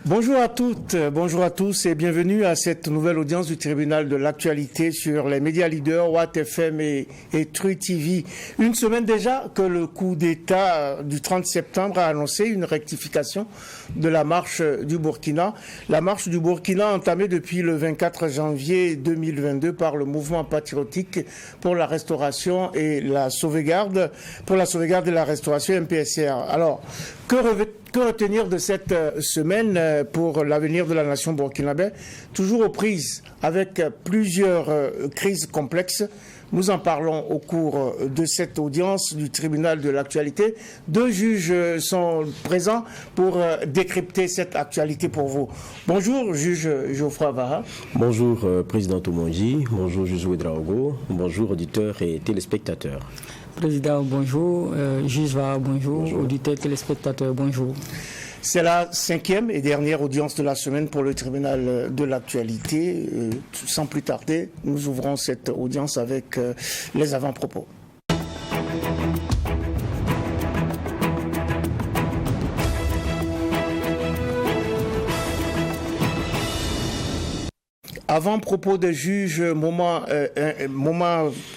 Bonjour à toutes, bonjour à tous et bienvenue à cette nouvelle audience du tribunal de l'actualité sur les médias leaders Watt FM et Tru TV. Une semaine déjà que le coup d'État du 30 septembre a annoncé une rectification de la marche du Burkina. La marche du Burkina entamée depuis le 24 janvier 2022 par le mouvement patriotique pour la restauration et la sauvegarde, et la restauration MPSR. Alors, que retenir de cette semaine pour l'avenir de la nation burkinabé, toujours aux prises avec plusieurs crises complexes? Nous en parlons au cours de cette audience du tribunal de l'actualité. Deux juges sont présents pour décrypter cette actualité pour vous. Bonjour, juge Geoffroy Avara. Bonjour, président Toumonji. Bonjour, juge Ouedraogo. Bonjour, auditeurs et téléspectateurs. Président, bonjour. Juge Vara, bonjour. Auditeurs, téléspectateurs, bonjour. C'est la 5e et dernière audience de la semaine pour le tribunal de l'actualité. Sans plus tarder, nous ouvrons cette audience avec les avant-propos. Avant-propos des juges, moment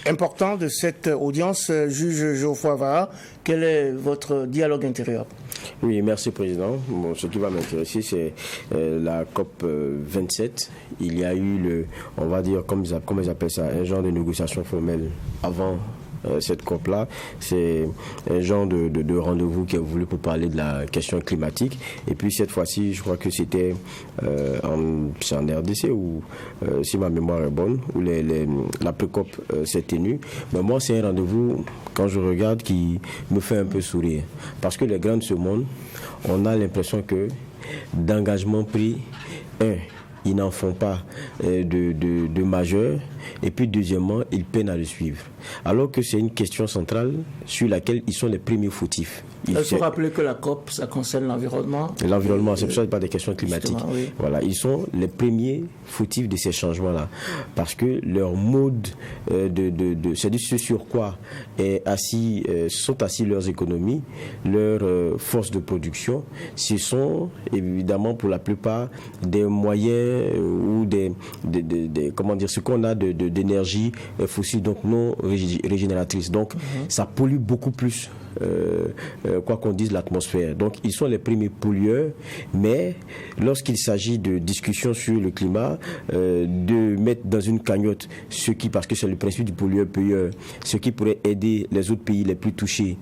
important de cette audience, juge Geoffroy Avara, quel est votre dialogue intérieur? Oui, merci président. Bon, ce qui va m'intéresser, c'est la COP 27. Il y a eu on va dire, comme ils appellent ça, un genre de négociation formelle avant cette COP-là. C'est un genre de rendez-vous qui est voulu pour parler de la question climatique. Et puis cette fois-ci, je crois que c'était en RDC, ou si ma mémoire est bonne, où la pré-COP s'est tenue. Mais moi, c'est un rendez-vous, quand je regarde, qui me fait un peu sourire. Parce que les grands de ce monde, on a l'impression que d'engagement pris, ils n'en font pas de majeur, et puis deuxièmement, ils peinent à le suivre. Alors que c'est une question centrale sur laquelle ils sont les premiers fautifs. Il faut rappeler que la COP, ça concerne l'environnement. L'environnement, c'est pour ça que pas des questions climatiques. Oui. Voilà, ils sont les premiers fautifs de ces changements-là. Parce que leur mode c'est ce sur quoi sont assis leurs économies, leurs forces de production. Ce sont évidemment pour la plupart des moyens ou comment dire, ce qu'on a d'énergie fossile, donc non régénératrice. Donc ça pollue beaucoup plus, quoi qu'on dise, l'atmosphère. Donc ils sont les premiers pollueurs, mais lorsqu'il s'agit de discussions sur le climat, de mettre dans une cagnotte parce que c'est le principe du pollueur-payeur, ce qui pourrait aider les autres pays les plus touchés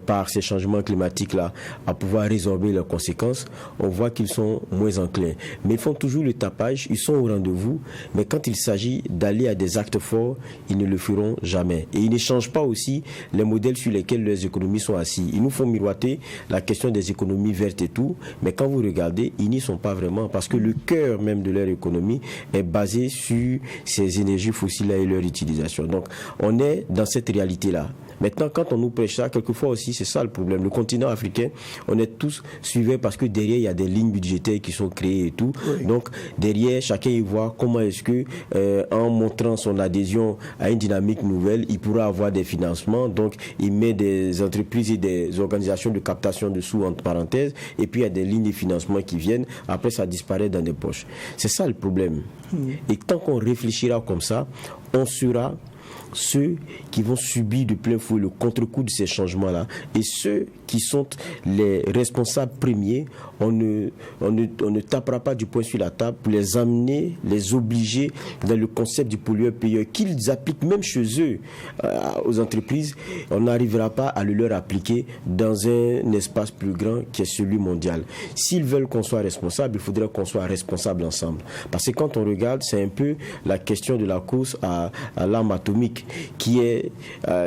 par ces changements climatiques-là à pouvoir résorber leurs conséquences, on voit qu'ils sont moins enclins. Mais ils font toujours le tapage, ils sont au rendez-vous, mais quand il s'agit d'aller à des actes forts, ils ne le feront jamais. Et ils ne changent pas aussi les modèles sur lesquels leurs économies sont assis. Ils nous font miroiter la question des économies vertes et tout, mais quand vous regardez, ils n'y sont pas vraiment, parce que le cœur même de leur économie est basé sur ces énergies fossiles-là et leur utilisation. Donc, on est dans cette réalité-là. Maintenant, quand on nous prêche ça, quelquefois aussi, c'est ça le problème. Le continent africain, on est tous suivis parce que derrière, il y a des lignes budgétaires qui sont créées et tout. Oui. Donc, derrière, chacun y voit comment est-ce que, en montrant son adhésion à une dynamique nouvelle, il pourra avoir des financements. Donc, il met des entreprises et des organisations de captation de sous entre parenthèses, et puis il y a des lignes de financement qui viennent. Après, ça disparaît dans des poches. C'est ça le problème. Et tant qu'on réfléchira comme ça, on sera ceux qui vont subir de plein fouet le contre-coup de ces changements-là, et ceux qui sont les responsables premiers, on ne tapera pas du poing sur la table pour les amener, les obliger dans le concept du pollueur-payeur qu'ils appliquent même chez eux aux entreprises. On n'arrivera pas à le leur appliquer dans un espace plus grand qui est celui mondial. S'ils veulent qu'on soit responsable, il faudrait qu'on soit responsable ensemble. Parce que quand on regarde, c'est un peu la question de la course à l'arme atomique, qui est,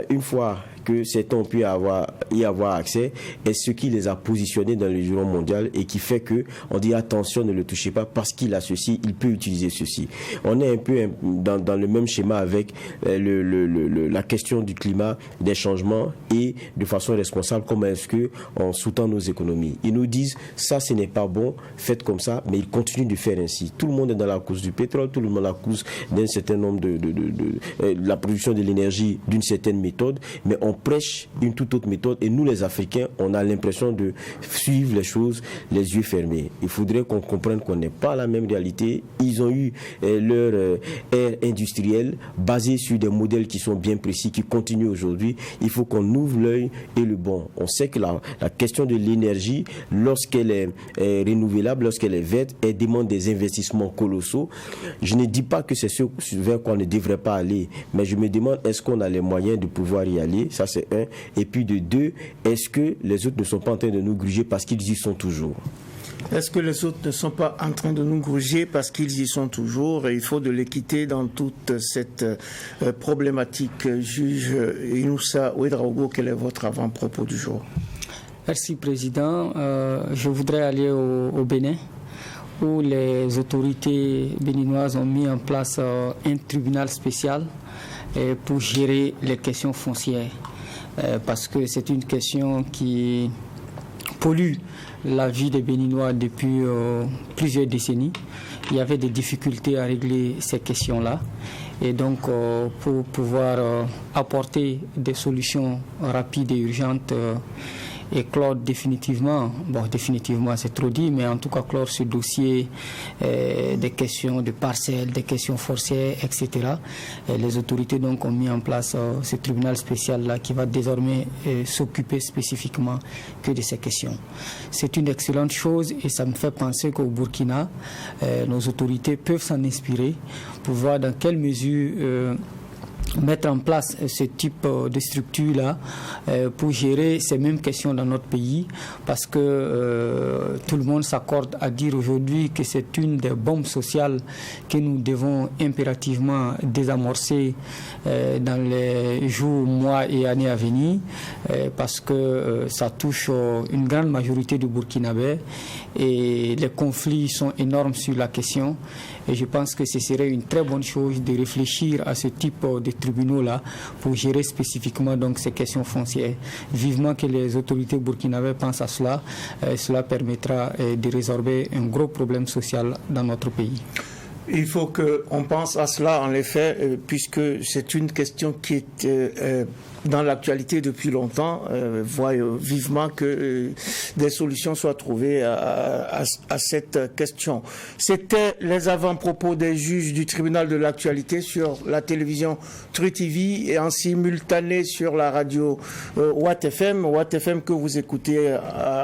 une fois que certains ont pu y avoir accès, est ce qui les a positionnés dans le giron mondial et qui fait que on dit attention, ne le touchez pas parce qu'il a ceci, il peut utiliser ceci. On est un peu dans le même schéma avec la question du climat, des changements, et de façon responsable, comment est-ce que on sous-tend nos économies. Ils nous disent ça, ce n'est pas bon, faites comme ça, mais ils continuent de faire ainsi. Tout le monde est dans la course du pétrole, tout le monde est dans la course d'un certain nombre la production de l'énergie d'une certaine méthode, mais on prêche une toute autre méthode et nous les Africains, on a l'impression de suivre les choses les yeux fermés. Il faudrait qu'on comprenne qu'on n'est pas la même réalité. Ils ont eu leur ère industrielle basée sur des modèles qui sont bien précis, qui continuent aujourd'hui. Il faut qu'on ouvre l'œil et le bon. On sait que la question de l'énergie, lorsqu'elle est renouvelable, lorsqu'elle est verte, elle demande des investissements colossaux. Je ne dis pas que c'est ce vers quoi on ne devrait pas aller, mais je me demande, est-ce qu'on a les moyens de pouvoir y aller? Ça, c'est un. Et puis de deux, est-ce que les autres ne sont pas en train de nous gruger parce qu'ils y sont toujours? Est-ce que les autres ne sont pas en train de nous gruger parce qu'ils y sont toujours? Et il faut de l'équité dans toute cette problématique. Juge Inoussa Ouedraogo, quel est votre avant-propos du jour? Merci, Président. Je voudrais aller au Bénin, où les autorités béninoises ont mis en place un tribunal spécial pour gérer les questions foncières. Parce que c'est une question qui pollue la vie des Béninois depuis plusieurs décennies. Il y avait des difficultés à régler ces questions-là. Et donc, pour pouvoir apporter des solutions rapides et urgentes et clore définitivement c'est trop dit, mais en tout cas clore ce dossier des questions de parcelles, des questions foncières, etc. Et les autorités donc ont mis en place ce tribunal spécial-là qui va désormais s'occuper spécifiquement que de ces questions. C'est une excellente chose et ça me fait penser qu'au Burkina, nos autorités peuvent s'en inspirer pour voir dans quelle mesure mettre en place ce type de structure-là pour gérer ces mêmes questions dans notre pays, parce que tout le monde s'accorde à dire aujourd'hui que c'est une des bombes sociales que nous devons impérativement désamorcer dans les jours, mois et années à venir, parce que ça touche une grande majorité du Burkinabé et les conflits sont énormes sur la question. Et je pense que ce serait une très bonne chose de réfléchir à ce type de tribunaux-là pour gérer spécifiquement donc ces questions foncières. Vivement que les autorités burkinabées pensent à cela, cela permettra de résorber un gros problème social dans notre pays. Il faut qu'on pense à cela, en effet, puisque c'est une question qui est dans l'actualité depuis longtemps. Voyons vivement que des solutions soient trouvées à cette question. C'était les avant-propos des juges du tribunal de l'actualité sur la télévision Tru TV et en simultané sur la radio Watt FM que vous écoutez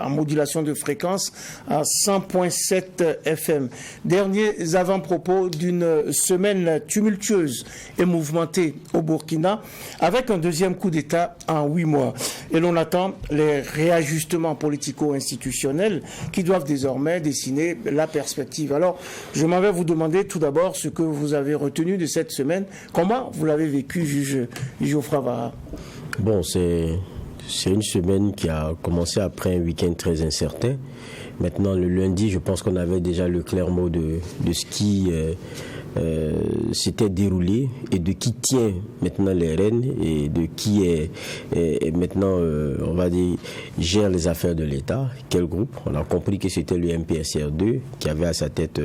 en modulation de fréquence à 100.7 FM. Derniers avant-propos d'une semaine tumultueuse et mouvementée au Burkina, avec un deuxième coup d'État en 8 mois. Et l'on attend les réajustements politico-institutionnels qui doivent désormais dessiner la perspective. Alors, je m'en vais vous demander tout d'abord ce que vous avez retenu de cette semaine. Comment vous l'avez vécu, juge Geoffroy Vara? Bon, c'est une semaine qui a commencé après un week-end très incertain. Maintenant, le lundi, je pense qu'on avait déjà le clair mot de ce qui s'était déroulé et de qui tient maintenant les rênes et de qui est maintenant, on va dire, gère les affaires de l'État. Quel groupe? On a compris que c'était le MPSR2 qui avait à sa tête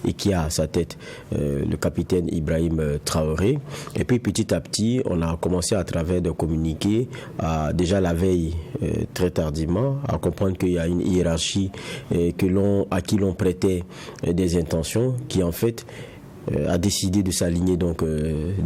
et qui a à sa tête le capitaine Ibrahim Traoré. Et puis petit à petit, on a commencé à travers des communiqués, déjà la veille très tardivement, à comprendre qu'il y a une hiérarchie à qui l'on prêtait des intentions qui en fait a décidé de s'aligner donc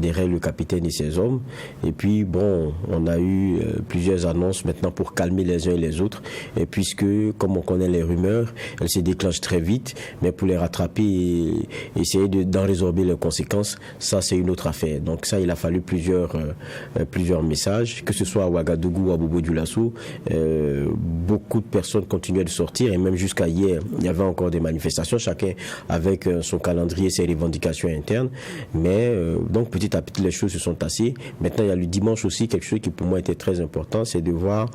derrière le capitaine et ses hommes. Et puis bon, on a eu plusieurs annonces maintenant pour calmer les uns et les autres, et puisque comme on connaît les rumeurs, elles se déclenchent très vite, mais pour les rattraper et essayer d'en résorber les conséquences, ça c'est une autre affaire. Donc ça, il a fallu plusieurs messages, que ce soit à Ouagadougou ou à Bobo-Dioulasso. Beaucoup de personnes continuaient de sortir, et même jusqu'à hier, il y avait encore des manifestations, chacun avec son calendrier, ses revendications interne, mais donc petit à petit les choses se sont tassées. Maintenant il y a le dimanche aussi quelque chose qui pour moi était très important, c'est de voir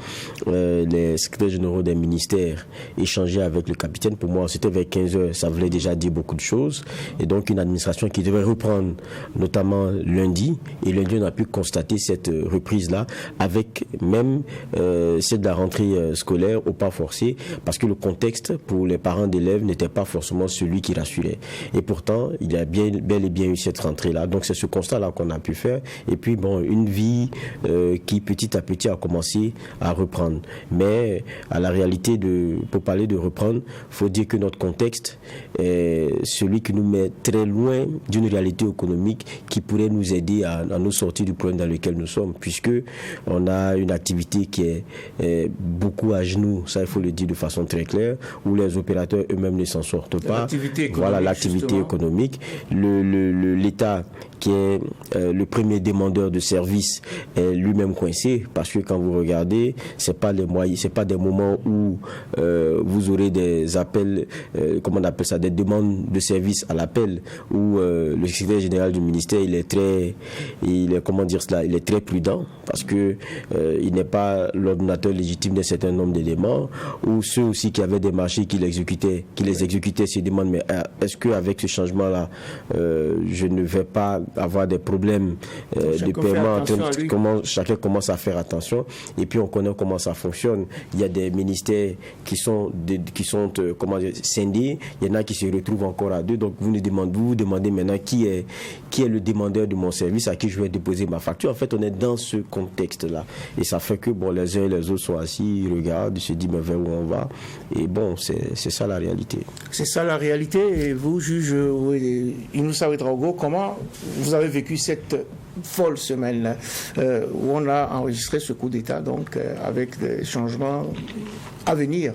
les secrétaires généraux des ministères échanger avec le capitaine. Pour moi c'était vers 15h, ça voulait déjà dire beaucoup de choses, et donc une administration qui devait reprendre notamment lundi, et lundi on a pu constater cette reprise là avec même c'est de la rentrée scolaire au pas forcé, parce que le contexte pour les parents d'élèves n'était pas forcément celui qui rassurait, et pourtant il y a bien bel et bien eu cette rentrée-là. Donc c'est ce constat-là qu'on a pu faire. Et puis bon, une vie qui petit à petit a commencé à reprendre. Mais à la réalité, pour parler de reprendre, faut dire que notre contexte est celui qui nous met très loin d'une réalité économique qui pourrait nous aider à nous sortir du problème dans lequel nous sommes, puisque on a une activité qui est beaucoup à genoux, ça il faut le dire de façon très claire, où les opérateurs eux-mêmes ne s'en sortent pas. Voilà l'activité économique. L'État qui est le premier demandeur de services est lui-même coincé, parce que quand vous regardez, c'est pas des moments où vous aurez des appels, comment on appelle ça, des demandes de services à l'appel, où le secrétaire général du ministère il est très prudent, parce que il n'est pas l'ordonnateur légitime d'un certain nombre d'éléments, ou ceux aussi qui avaient des marchés qui les exécutaient se demandent, mais est-ce qu'avec ce changement-là, je ne vais pas avoir des problèmes de paiement? Chacun commence à faire attention, et puis on connaît comment ça fonctionne. Il y a des ministères qui sont scindés, il y en a qui se retrouvent encore à deux, donc vous vous demandez maintenant qui est le demandeur de mon service, à qui je vais déposer ma facture. En fait, on est dans ce contexte-là, et ça fait que bon, les uns et les autres sont assis, ils regardent, ils se disent mais vers où on va, et bon, c'est ça la réalité. C'est ça la réalité. Et vous, juge Inoussa Ouedraogo, comment vous avez vécu cette folle semaine où on a enregistré ce coup d'État, donc avec des changements à venir,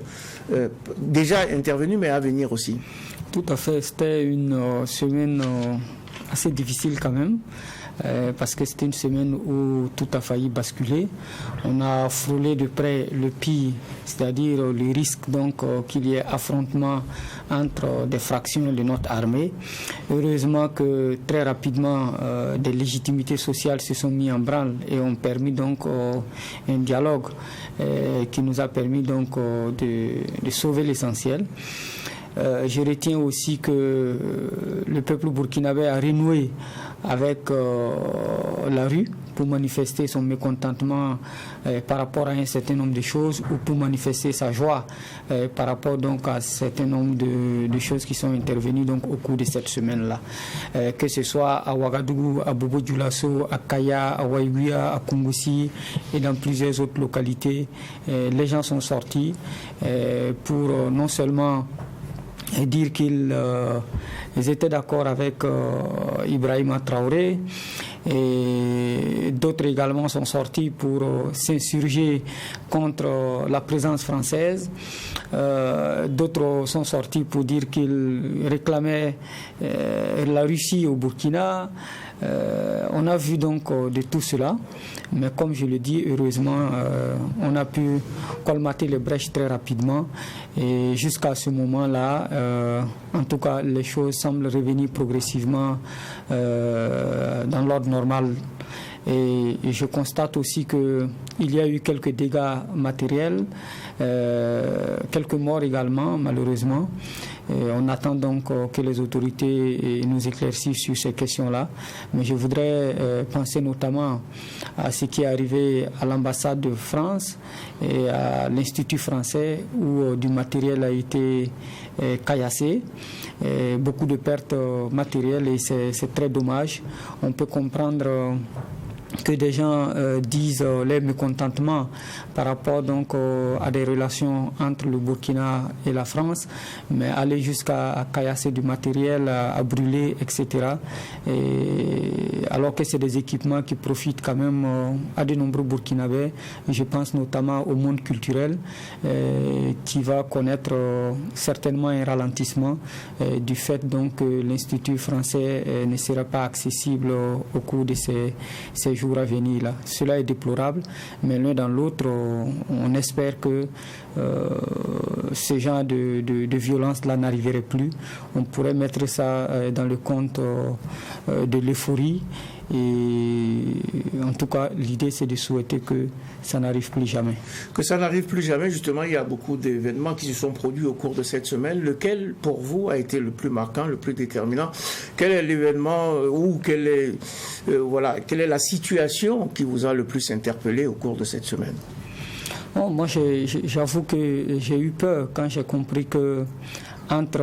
déjà intervenus, mais à venir aussi? Tout à fait, c'était une semaine assez difficile quand même. Parce que c'était une semaine où tout a failli basculer. On a frôlé de près le pire, c'est-à-dire le risque donc qu'il y ait affrontement entre des fractions de notre armée. Heureusement que très rapidement des légitimités sociales se sont mises en branle et ont permis donc un dialogue qui nous a permis donc de sauver l'essentiel. Je retiens aussi que le peuple burkinabé a renoué avec la rue pour manifester son mécontentement par rapport à un certain nombre de choses, ou pour manifester sa joie par rapport donc à un certain nombre de choses qui sont intervenues donc au cours de cette semaine-là. Que ce soit à Ouagadougou, à Bobo-Dioulasso, à Kaya, à Waïguia, à Kungoussi et dans plusieurs autres localités, les gens sont sortis pour non seulement dire qu'ils étaient d'accord avec Ibrahima Traoré, et d'autres également sont sortis pour s'insurger contre la présence française. D'autres sont sortis pour dire qu'ils réclamaient la Russie au Burkina. On a vu donc de tout cela, mais comme je le dis, heureusement, on a pu colmater les brèches très rapidement, et jusqu'à ce moment-là, en tout cas, les choses semblent revenir progressivement dans l'ordre normal. Et je constate aussi qu'il y a eu quelques dégâts matériels, quelques morts également, malheureusement. On attend donc que les autorités nous éclaircissent sur ces questions-là. Mais je voudrais penser notamment à ce qui est arrivé à l'ambassade de France et à l'Institut français, où du matériel a été caillassé. Beaucoup de pertes matérielles, et c'est très dommage. On peut comprendre que des gens disent leur mécontentement par rapport donc à des relations entre le Burkina et la France, mais aller jusqu'à caillasser du matériel, à brûler, etc. Alors que c'est des équipements qui profitent quand même à de nombreux Burkinabés. Je pense notamment au monde culturel qui va connaître certainement un ralentissement du fait donc que l'Institut français ne sera pas accessible au cours de ces jours à venir là. Cela est déplorable, mais l'un dans l'autre, on espère que ce genre de violence là n'arriverait plus. On pourrait mettre ça dans le compte de l'euphorie, et en tout cas l'idée c'est de souhaiter que ça n'arrive plus jamais. Que ça n'arrive plus jamais, justement. Il y a beaucoup d'événements qui se sont produits au cours de cette semaine. Lequel pour vous a été le plus marquant, le plus déterminant? Quel est l'événement ou quelle est la situation qui vous a le plus interpellé au cours de cette semaine? Bon, moi j'avoue que j'ai eu peur quand j'ai compris que entre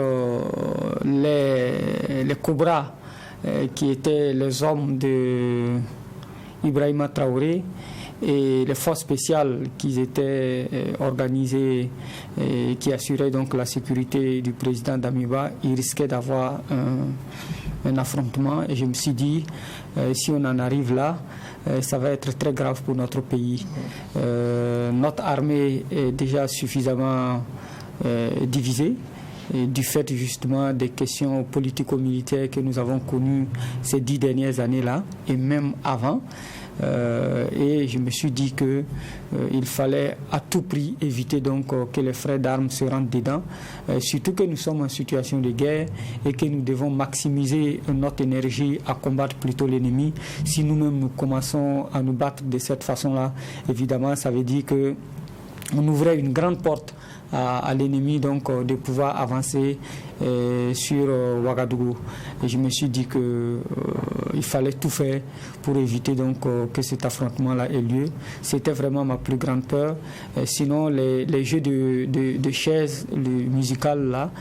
les cobras qui étaient les hommes de Ibrahima Traoré et les forces spéciales qui étaient organisées et qui assuraient donc la sécurité du président Damiba, ils risquaient d'avoir un affrontement. Et je me suis dit, si on en arrive là, ça va être très grave pour notre pays. Notre armée est déjà suffisamment divisée, et du fait justement des questions politico-militaires que nous avons connues ces 10 dernières années-là, et même avant. Et je me suis dit que il fallait à tout prix éviter donc que les frères d'armes se rentrent dedans, surtout que nous sommes en situation de guerre et que nous devons maximiser notre énergie à combattre plutôt l'ennemi. Si nous-mêmes nous commençons à nous battre de cette façon-là, évidemment ça veut dire que on ouvrait une grande porte à l'ennemi donc de pouvoir avancer sur Ouagadougou. Et je me suis dit que il fallait tout faire pour éviter donc que cet affrontement-là ait lieu. C'était vraiment ma plus grande peur. Sinon, les jeux de chaises musicales là,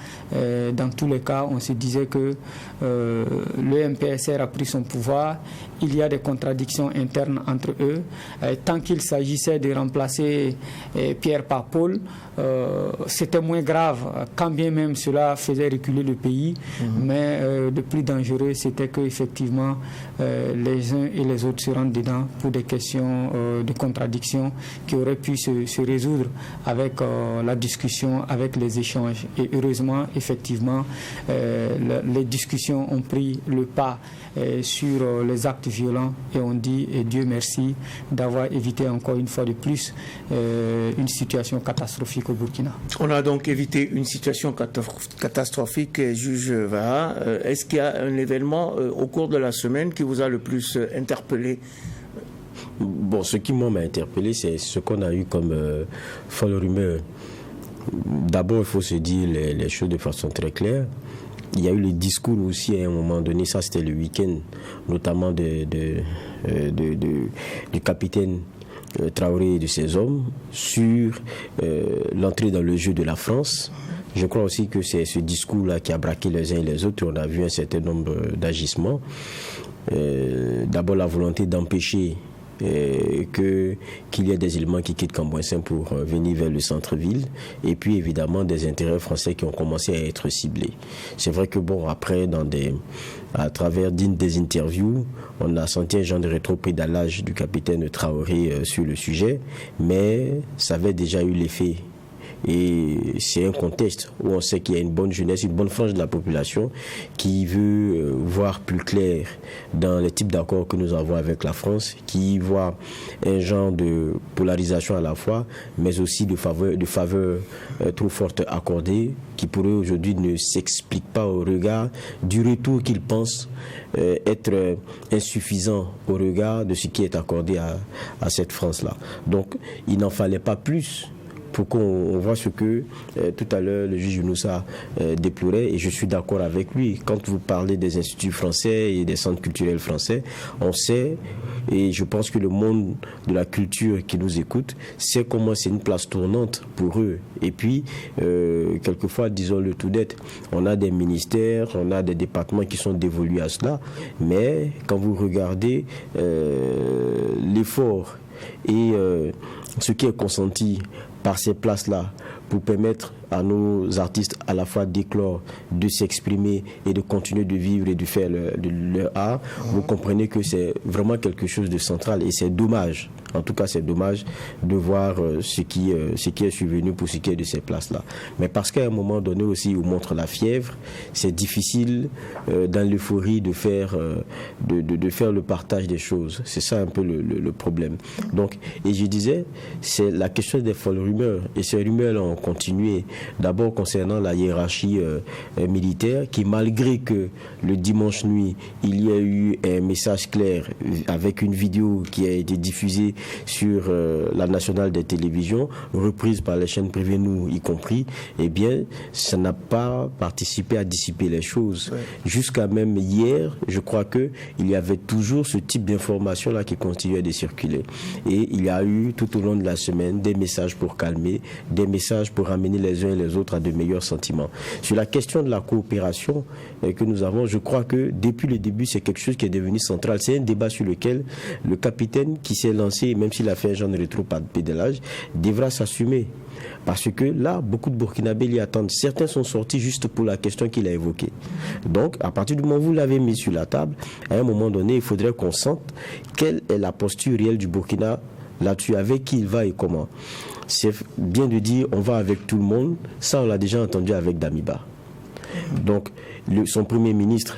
dans tous les cas, on se disait que le MPSR a pris son pouvoir. Il y a des contradictions internes entre eux. Tant qu'il s'agissait de remplacer Pierre par Paul, c'était moins grave, quand bien même cela faisait reculer le pays. Mais le plus dangereux, c'était qu'effectivement, les uns et les autres se rentrent dedans pour des questions de contradiction qui auraient pu se résoudre avec la discussion, avec les échanges. Et heureusement, effectivement, les discussions ont pris le pas sur les actes violents et on dit, et Dieu merci, d'avoir évité encore une fois de plus une situation catastrophique au Burkina. On a donc évité une situation catastrophique, juge Vaha. Est-ce qu'il y a un événement au cours de la semaine qui vous a le plus interpellé? Bon, ce qui m'a interpellé, c'est ce qu'on a eu comme folle rumeur. D'abord, il faut se dire les choses de façon très claire. Il y a eu le discours aussi à un moment donné, ça c'était le week-end, notamment du capitaine Traoré et de ses hommes sur l'entrée dans le jeu de la France. Je crois aussi que c'est ce discours-là qui a braqué les uns et les autres. On a vu un certain nombre d'agissements. D'abord la volonté d'empêcher qu'il y ait des éléments qui quittent Cambouissin pour venir vers le centre-ville, et puis évidemment des intérêts français qui ont commencé à être ciblés. C'est vrai que bon, après à travers des interviews, on a senti un genre de rétropédalage du capitaine Traoré sur le sujet, mais ça avait déjà eu l'effet. Et c'est un contexte où on sait qu'il y a une bonne jeunesse, une bonne frange de la population qui veut voir plus clair dans les types d'accords que nous avons avec la France, qui voit un genre de polarisation à la fois, mais aussi de faveur trop forte accordée, qui pour eux aujourd'hui ne s'explique pas au regard du retour qu'ils pensent être insuffisant au regard de ce qui est accordé à cette France-là. Donc il n'en fallait pas plus pour qu'on voit ce que tout à l'heure le juge Younoussa déplorait, et je suis d'accord avec lui. Quand vous parlez des instituts français et des centres culturels français, on sait, et je pense que le monde de la culture qui nous écoute sait comment c'est une place tournante pour eux. Et puis, quelquefois, disons-le tout net, on a des ministères, on a des départements qui sont dévolus à cela, mais quand vous regardez l'effort et ce qui est consenti par ces places-là pour permettre à nos artistes à la fois d'éclore, de s'exprimer et de continuer de vivre et de faire leur art, vous comprenez que c'est vraiment quelque chose de central, et c'est dommage. En tout cas, c'est dommage de voir ce qui est survenu pour ce qui est de ces places-là. Mais parce qu'à un moment donné aussi, on montre la fièvre, c'est difficile dans l'euphorie de faire le partage des choses. C'est ça un peu le problème. Donc, et je disais, c'est la question des folles rumeurs. Et ces rumeurs-là ont continué. D'abord concernant la hiérarchie militaire, qui malgré que le dimanche nuit, il y a eu un message clair avec une vidéo qui a été diffusée sur la nationale des télévisions, reprise par les chaînes privées, nous y compris, eh bien, ça n'a pas participé à dissiper les choses. Ouais. Jusqu'à même hier, je crois que il y avait toujours ce type d'information-là qui continuait de circuler. Et il y a eu tout au long de la semaine des messages pour calmer, des messages pour amener les uns et les autres à de meilleurs sentiments. Sur la question de la coopération que nous avons, je crois que depuis le début, c'est quelque chose qui est devenu central. C'est un débat sur lequel le capitaine qui s'est lancé, même s'il a fait un genre de rétro-pédalage, devra s'assumer. Parce que là, beaucoup de Burkinabés l'y attendent. Certains sont sortis juste pour la question qu'il a évoquée. Donc, à partir du moment où vous l'avez mis sur la table, à un moment donné, il faudrait qu'on sente quelle est la posture réelle du Burkina là-dessus, avec qui il va et comment. C'est bien de dire on va avec tout le monde. Ça, on l'a déjà entendu avec Damiba. Donc, son premier ministre,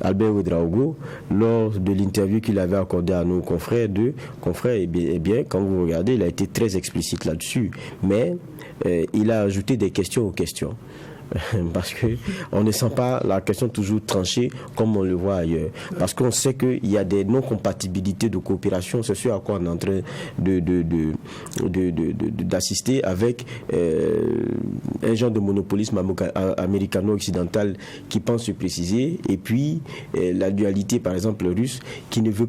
Albert Ouedraogo, lors de l'interview qu'il avait accordée à nos confrères, eh bien, quand vous regardez, il a été très explicite là-dessus. Mais il a ajouté des questions aux questions. Parce qu'on ne sent pas la question toujours tranchée comme on le voit ailleurs. Parce qu'on sait qu'il y a des non-compatibilités de coopération, c'est ce à quoi on est en train d'assister avec un genre de monopolisme américano-occidental qui pense se préciser, et puis la dualité par exemple russe qui ne voit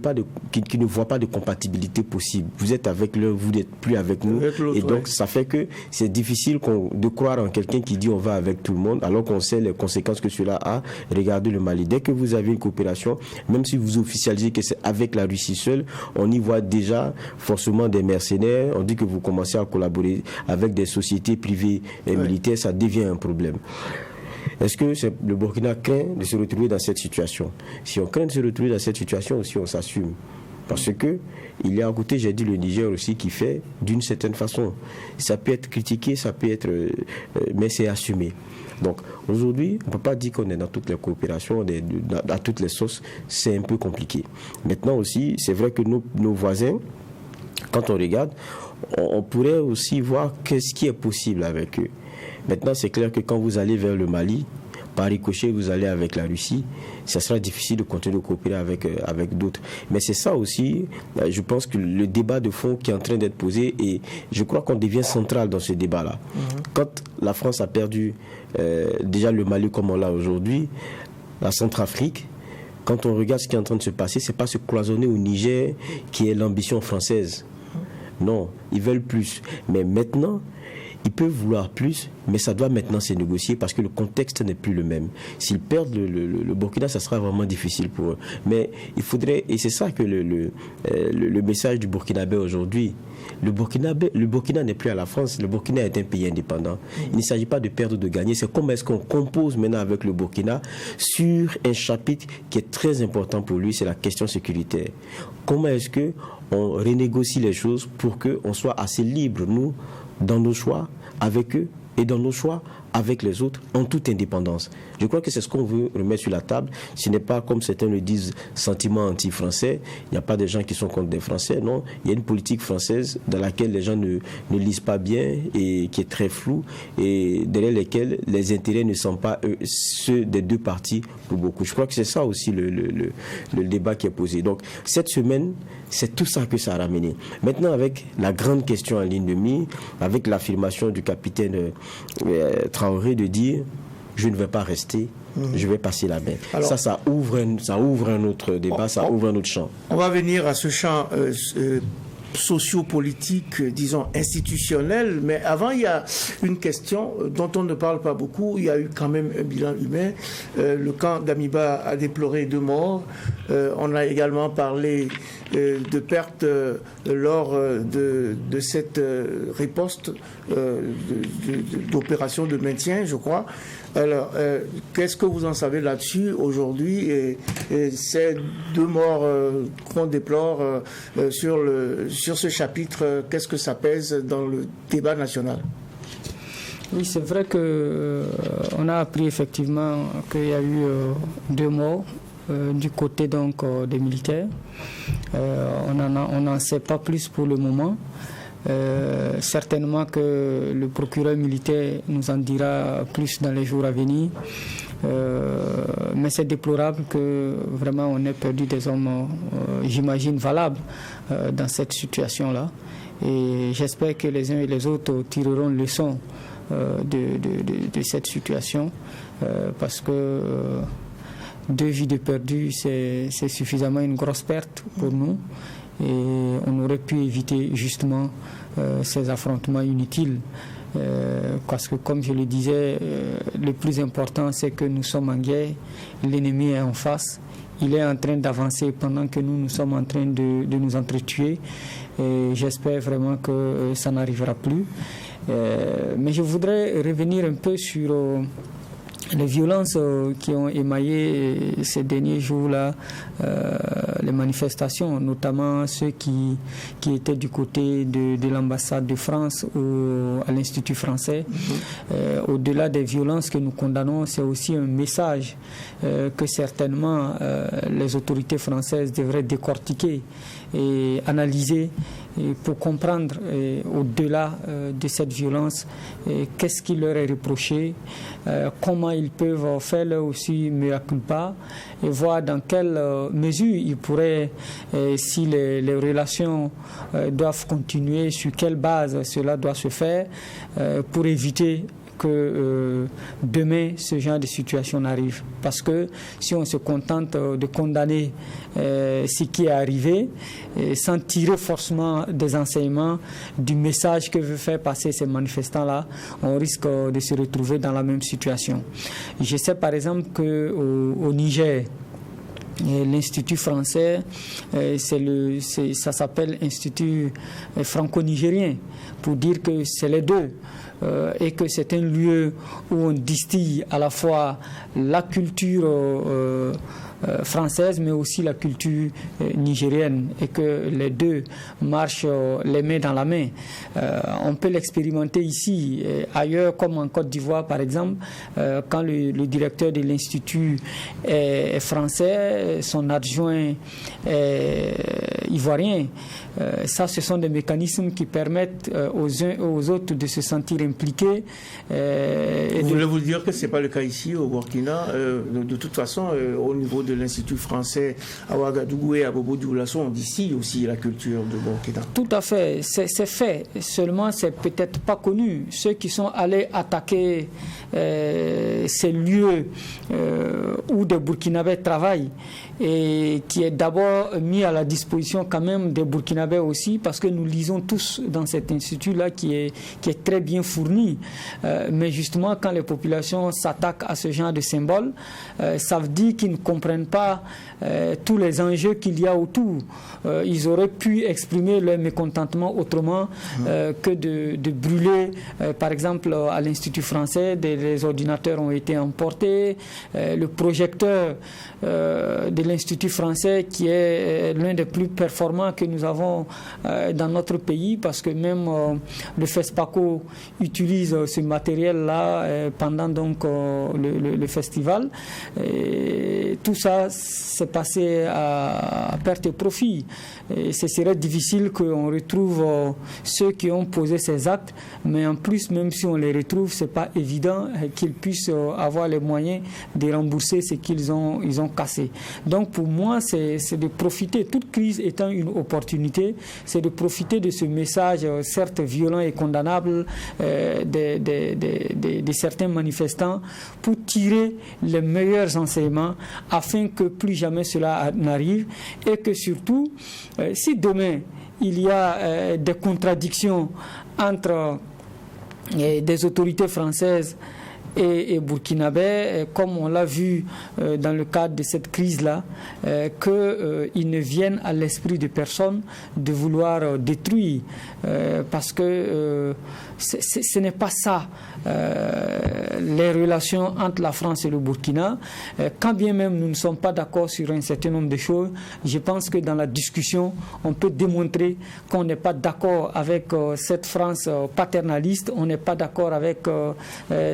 pas de compatibilité possible. Vous êtes avec l'un, vous n'êtes plus avec nous, et donc ça fait que c'est difficile de croire en quelqu'un qui dit on va avec tout le monde, alors qu'on sait les conséquences que cela a. Regardez le Mali. Dès que vous avez une coopération, même si vous officialisez que c'est avec la Russie seule, on y voit déjà forcément des mercenaires. On dit que vous commencez à collaborer avec des sociétés privées et militaires, ça devient un problème. Est-ce que le Burkina craint de se retrouver dans cette situation? Si on craint de se retrouver dans cette situation aussi, on s'assume. Parce que il y a à côté, j'ai dit, le Niger aussi qui fait d'une certaine façon. Ça peut être critiqué, ça peut être, mais c'est assumé. Donc aujourd'hui, on ne peut pas dire qu'on est dans toutes les coopérations, à toutes les sauces, c'est un peu compliqué. Maintenant aussi, c'est vrai que nos voisins, quand on regarde, on pourrait aussi voir qu'est-ce qui est possible avec eux. Maintenant, c'est clair que quand vous allez vers le Mali, par ricochet, vous allez avec la Russie, ça sera difficile de continuer de coopérer avec d'autres. Mais c'est ça aussi, je pense que le débat de fond qui est en train d'être posé, et je crois qu'on devient central dans ce débat-là. Quand la France a perdu déjà le Mali comme on l'a aujourd'hui, la Centrafrique, quand on regarde ce qui est en train de se passer, c'est pas se cloisonner au Niger qui est l'ambition française. Non, ils veulent plus. Mais maintenant, ils peuvent vouloir plus, mais ça doit maintenant se négocier parce que le contexte n'est plus le même. S'ils perdent le Burkina, ça sera vraiment difficile pour eux. Mais il faudrait, et c'est ça que le message du Burkinabé aujourd'hui, le Burkina n'est plus à la France, le Burkina est un pays indépendant. Il ne s'agit pas de perdre ou de gagner, c'est comment est-ce qu'on compose maintenant avec le Burkina sur un chapitre qui est très important pour lui, c'est la question sécuritaire. Comment est-ce qu'on renégocie les choses pour qu'on soit assez libre, nous, dans nos choix avec eux et dans nos choix avec les autres en toute indépendance. Je crois que c'est ce qu'on veut remettre sur la table. Ce n'est pas comme certains le disent, sentiment anti-français. Il n'y a pas des gens qui sont contre des Français, non. Il y a une politique française dans laquelle les gens ne lisent pas bien et qui est très floue et derrière lesquels les intérêts ne sont pas ceux des deux parties pour beaucoup. Je crois que c'est ça aussi le débat qui est posé. Donc cette semaine, c'est tout ça que ça a ramené. Maintenant, avec la grande question en ligne de mire, avec l'affirmation du capitaine Traoré de dire je ne vais pas rester, je vais passer la main. Alors, ça ouvre un autre débat, ça ouvre un autre champ. On va venir à ce champ sociopolitique, disons institutionnel, mais avant il y a une question dont on ne parle pas beaucoup. Il y a eu quand même un bilan humain. Le camp d'Amiba a déploré 2 morts. On a également parlé de pertes lors de cette riposte d'opération de maintien, je crois. Alors, qu'est-ce que vous en savez là-dessus aujourd'hui et ces 2 morts qu'on déplore sur ce chapitre, qu'est-ce que ça pèse dans le débat national? Oui, c'est vrai qu'on a appris effectivement qu'il y a eu 2 morts du côté donc des militaires. On n'en sait pas plus pour le moment. Certainement que le procureur militaire nous en dira plus dans les jours à venir. Mais c'est déplorable que vraiment on ait perdu des hommes, j'imagine, valables dans cette situation-là. Et j'espère que les uns et les autres tireront leçon de cette situation, parce que 2 vies de perdues, c'est suffisamment une grosse perte pour nous. Et on aurait pu éviter justement ces affrontements inutiles. Parce que comme je le disais, le plus important c'est que nous sommes en guerre, l'ennemi est en face, il est en train d'avancer pendant que nous sommes en train de nous entretuer, et j'espère vraiment que ça n'arrivera plus. Mais je voudrais revenir un peu sur les violences qui ont émaillé ces derniers jours-là, les manifestations, notamment ceux qui étaient du côté de l'ambassade de France ou à l'Institut français. Au-delà des violences que nous condamnons, c'est aussi un message que certainement les autorités françaises devraient décortiquer et analyser pour comprendre au-delà de cette violence qu'est-ce qui leur est reproché, comment ils peuvent faire là aussi mea culpa et voir dans quelle mesure ils pourraient, si les relations doivent continuer, sur quelle base cela doit se faire pour éviter que demain ce genre de situation n'arrive. Parce que si on se contente de condamner ce qui est arrivé sans tirer forcément des enseignements du message que veut faire passer ces manifestants-là, on risque de se retrouver dans la même situation. Je sais par exemple qu'au Niger, l'Institut français, ça s'appelle Institut franco-nigérien, pour dire que c'est les deux. Et que c'est un lieu où on distille à la fois la culture française mais aussi la culture nigérienne, et que les deux marchent les mains dans la main. On peut l'expérimenter ici, ailleurs comme en Côte d'Ivoire par exemple, quand le directeur de l'Institut est français, son adjoint est ivoirien. Ça, ce sont des mécanismes qui permettent aux uns et aux autres de se sentir impliqués. Vous voulez vous dire que ce n'est pas le cas ici au Burkina. De toute façon, au niveau de l'Institut français à Ouagadougou et à Bobo-Dioulasso, on distille aussi la culture de Burkina. Tout à fait, c'est fait. Seulement, c'est peut-être pas connu. Ceux qui sont allés attaquer ces lieux où des Burkinabés travaillent, et qui est d'abord mis à la disposition quand même des Burkinabés aussi, parce que nous lisons tous dans cet institut-là qui est très bien fourni. Mais justement, quand les populations s'attaquent à ce genre de symboles, ça veut dire qu'ils ne comprennent pas tous les enjeux qu'il y a autour. Ils auraient pu exprimer leur mécontentement autrement que de brûler. Par exemple, à l'Institut français, les ordinateurs ont été emportés, le projecteur de l'Institut français, qui est l'un des plus performants que nous avons dans notre pays, parce que même le FESPACO utilise ce matériel-là pendant donc le festival. Et tout ça s'est passé à perte et profit. Et ce serait difficile qu'on retrouve ceux qui ont posé ces actes, mais en plus, même si on les retrouve, c'est pas évident qu'ils puissent avoir les moyens de rembourser ce qu'ils ont cassé. Donc pour moi, c'est de profiter, toute crise étant une opportunité, c'est de profiter de ce message, certes violent et condamnable, de certains manifestants, pour tirer les meilleurs enseignements afin que plus jamais cela n'arrive, et que surtout, si demain il y a des contradictions entre des autorités françaises et burkinabés, comme on l'a vu dans le cadre de cette crise-là, qu'ils ne viennent à l'esprit de personne de vouloir détruire, parce que ce n'est pas ça les relations entre la France et le Burkina. Quand bien même nous ne sommes pas d'accord sur un certain nombre de choses, je pense que dans la discussion, on peut démontrer qu'on n'est pas d'accord avec cette France paternaliste, on n'est pas d'accord avec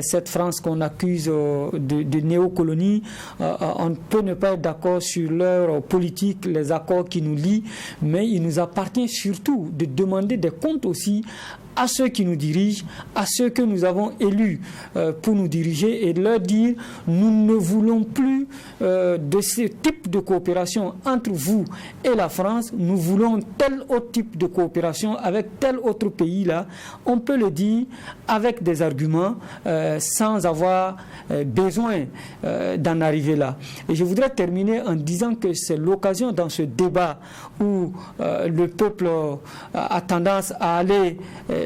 cette France France qu'on accuse de néocolonie. On peut ne pas être d'accord sur leur politique, les accords qui nous lient, mais il nous appartient surtout de demander des comptes aussi à ceux qui nous dirigent, à ceux que nous avons élus pour nous diriger, et de leur dire nous ne voulons plus de ce type de coopération entre vous et la France, nous voulons tel autre type de coopération avec tel autre pays là. On peut le dire avec des arguments sans avoir besoin d'en arriver là. Et je voudrais terminer en disant que c'est l'occasion dans ce débat où le peuple a tendance à aller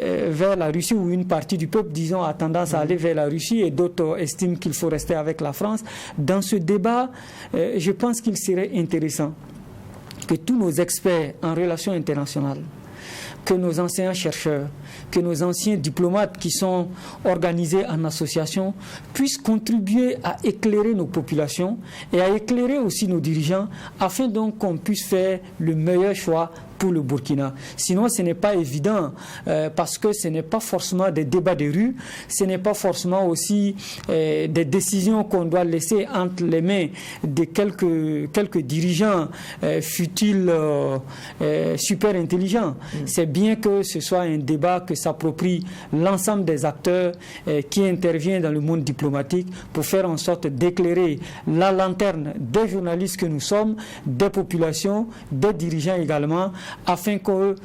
vers la Russie, ou une partie du peuple, disons, a tendance à aller vers la Russie, et d'autres estiment qu'il faut rester avec la France. Dans ce débat, je pense qu'il serait intéressant que tous nos experts en relations internationales, que nos anciens chercheurs, que nos anciens diplomates qui sont organisés en association puissent contribuer à éclairer nos populations et à éclairer aussi nos dirigeants, afin donc qu'on puisse faire le meilleur choix pour le Burkina. Sinon, ce n'est pas évident parce que ce n'est pas forcément des débats de rue, ce n'est pas forcément aussi des décisions qu'on doit laisser entre les mains de quelques dirigeants, fut-il super intelligents. C'est bien que ce soit un débat que s'approprie l'ensemble des acteurs qui interviennent dans le monde diplomatique pour faire en sorte d'éclairer la lanterne des journalistes que nous sommes, des populations, des dirigeants également, afin qu'on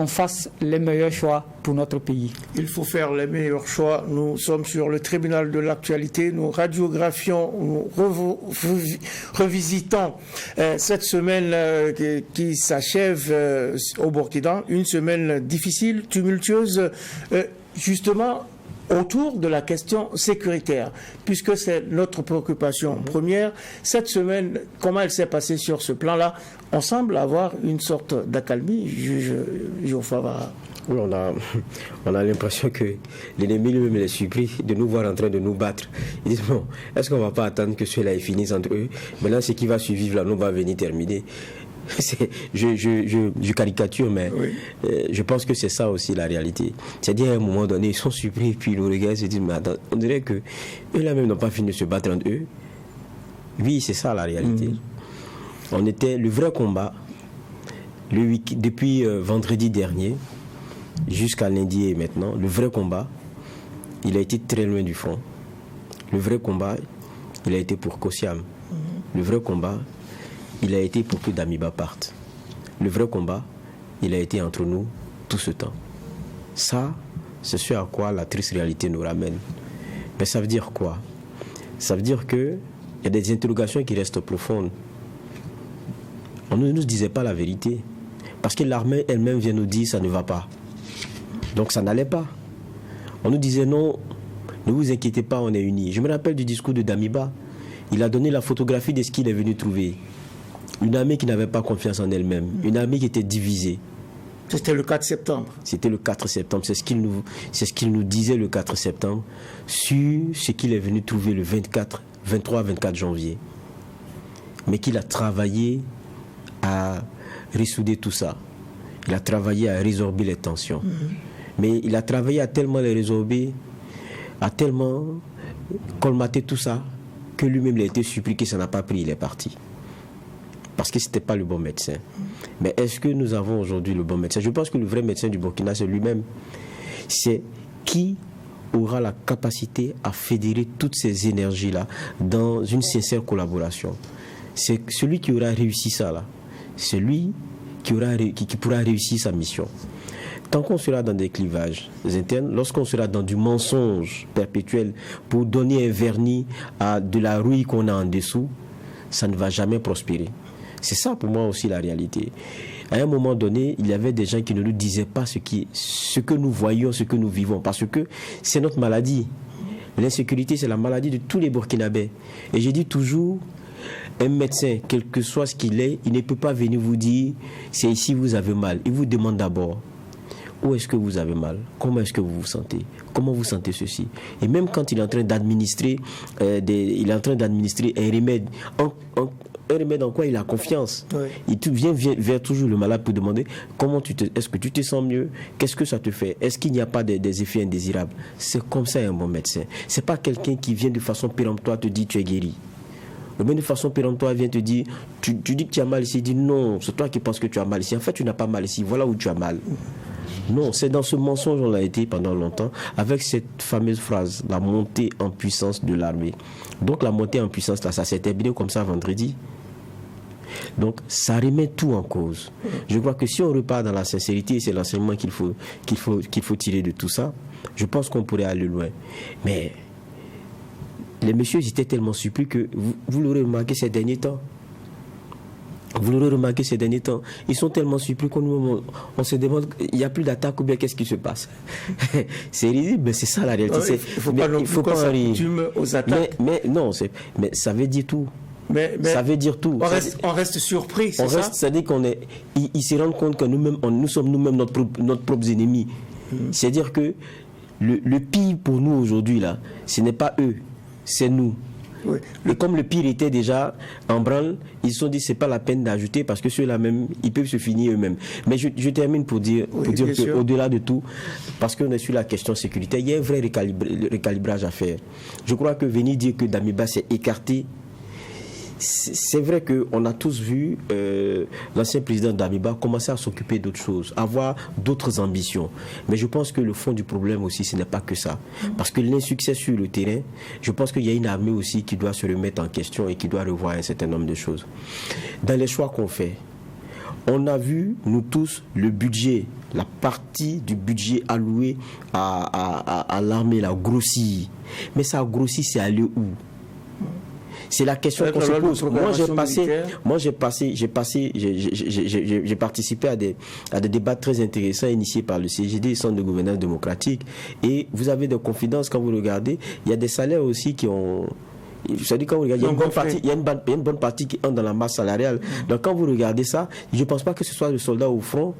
fasse les meilleurs choix pour notre pays. Il faut faire les meilleurs choix. Nous sommes sur le tribunal de l'actualité. Nous radiographions, nous revisitons cette semaine qui s'achève au Burkina. Une semaine difficile, tumultueuse, justement autour de la question sécuritaire, puisque c'est notre préoccupation première. Cette semaine, comment elle s'est passée sur ce plan-là? On semble avoir une sorte d'accalmie, juge Geoffroy. Oui, on a l'impression que l'ennemi lui-même est surpris de nous voir en train de nous battre. Ils disent, bon, est-ce qu'on ne va pas attendre que cela finisse entre eux? Maintenant, ce qui va suivre là, nous va venir terminer. Je caricature, mais oui. Je pense que c'est ça aussi la réalité. C'est-à-dire, à un moment donné, ils sont surpris, puis ils nous regardent et se disent, mais attends, on dirait que eux là-même n'ont pas fini de se battre entre eux. Oui, c'est ça la réalité. On était le vrai combat depuis vendredi dernier jusqu'à lundi et maintenant. Le vrai combat, il a été très loin du front. Le vrai combat, il a été pour Kosiam. Le vrai combat, il a été pour que Damiba parte. Le vrai combat, il a été entre nous tout ce temps. Ça, c'est ce à quoi la triste réalité nous ramène. Mais ça veut dire quoi? Ça veut dire qu'il y a des interrogations qui restent profondes. On ne nous disait pas la vérité. Parce que l'armée elle-même vient nous dire que ça ne va pas. Donc ça n'allait pas. On nous disait non, ne vous inquiétez pas, on est unis. Je me rappelle du discours de Damiba. Il a donné la photographie de ce qu'il est venu trouver. Une armée qui n'avait pas confiance en elle-même. Une armée qui était divisée. C'était le 4 septembre. C'était le 4 septembre. C'est ce qu'il nous disait le 4 septembre sur ce qu'il est venu trouver le 23-24 janvier. Mais qu'il a travaillé à ressouder tout ça. Il a travaillé à résorber les tensions. Mais il a travaillé à tellement les résorber, à tellement colmater tout ça, que lui-même il a été surpris que ça n'a pas pris, il est parti. Parce que ce n'était pas le bon médecin. Mais est-ce que nous avons aujourd'hui le bon médecin? Je pense que le vrai médecin du Burkina, c'est lui-même. C'est qui aura la capacité à fédérer toutes ces énergies-là dans une sincère collaboration. C'est celui qui aura réussi ça, là. C'est lui qui pourra réussir sa mission. Tant qu'on sera dans des clivages internes, lorsqu'on sera dans du mensonge perpétuel pour donner un vernis à de la rouille qu'on a en dessous, ça ne va jamais prospérer. C'est ça pour moi aussi la réalité. À un moment donné, il y avait des gens qui ne nous disaient pas ce que nous voyons, ce que nous vivons, parce que c'est notre maladie. L'insécurité, c'est la maladie de tous les Burkinabés. Et je dis toujours, un médecin, quel que soit ce qu'il est, il ne peut pas venir vous dire c'est ici vous avez mal. Il vous demande d'abord où est-ce que vous avez mal, comment est-ce que vous vous sentez, comment vous sentez ceci. Et même quand il est en train d'administrer, un remède un remède en quoi il a confiance. Oui. Il vient vers toujours le malade pour demander est-ce que tu te sens mieux, qu'est-ce que ça te fait, est-ce qu'il n'y a pas des effets indésirables. C'est comme ça un bon médecin. C'est pas quelqu'un qui vient de façon péremptoire te dit tu es guéri. Le même de façon péremptoire vient te dire tu dis que tu as mal ici, il dit non, c'est toi qui penses que tu as mal ici. En fait, tu n'as pas mal ici, voilà où tu as mal. Non, c'est dans ce mensonge on l'a été pendant longtemps, avec cette fameuse phrase, la montée en puissance de l'armée. Donc la montée en puissance, là, ça s'est terminé comme ça vendredi. Donc ça remet tout en cause. Je crois que si on repart dans la sincérité, c'est l'enseignement qu'il faut tirer de tout ça, je pense qu'on pourrait aller loin. Mais les messieurs étaient tellement surpris que vous l'aurez remarqué ces derniers temps. Ils sont tellement surpris qu'on se demande, il n'y a plus d'attaque ou bien qu'est-ce qui se passe. C'est risible, mais c'est ça la réalité. Il ne faut pas s'accoutumer aux attaques. Mais ça veut dire tout. Ça veut dire tout. On reste surpris, c'est ça? C'est-à-dire ils se rendent compte que nous sommes nous-mêmes notre propre ennemi. C'est-à-dire que le pire pour nous aujourd'hui, là, ce n'est pas eux, c'est nous. Oui. Et comme le pire était déjà en branle, ils se sont dit c'est pas la peine d'ajouter parce que ceux-là même, ils peuvent se finir eux-mêmes. Mais je termine pour dire qu'au-delà de tout, parce qu'on est sur la question sécuritaire, il y a un vrai recalibrage à faire. Je crois que venir dire que Damiba s'est écarté, c'est vrai qu'on a tous vu l'ancien président Damiba commencer à s'occuper d'autres choses, avoir d'autres ambitions. Mais je pense que le fond du problème aussi, ce n'est pas que ça. Parce que l'insuccès sur le terrain, je pense qu'il y a une armée aussi qui doit se remettre en question et qui doit revoir un certain nombre de choses. Dans les choix qu'on fait, on a vu, nous tous, le budget, la partie du budget alloué à l'armée, la grossit. Mais ça a grossi, c'est allé où? C'est la question qu'on se pose. Moi, j'ai participé à des débats très intéressants initiés par le CGD, Centre de gouvernance démocratique. Et vous avez des confidences quand vous regardez. Il y a des salaires aussi qui ont... C'est-à-dire quand vous regardez, il y a une bonne partie qui entre dans la masse salariale. Donc quand vous regardez ça, je ne pense pas que ce soit le soldat au front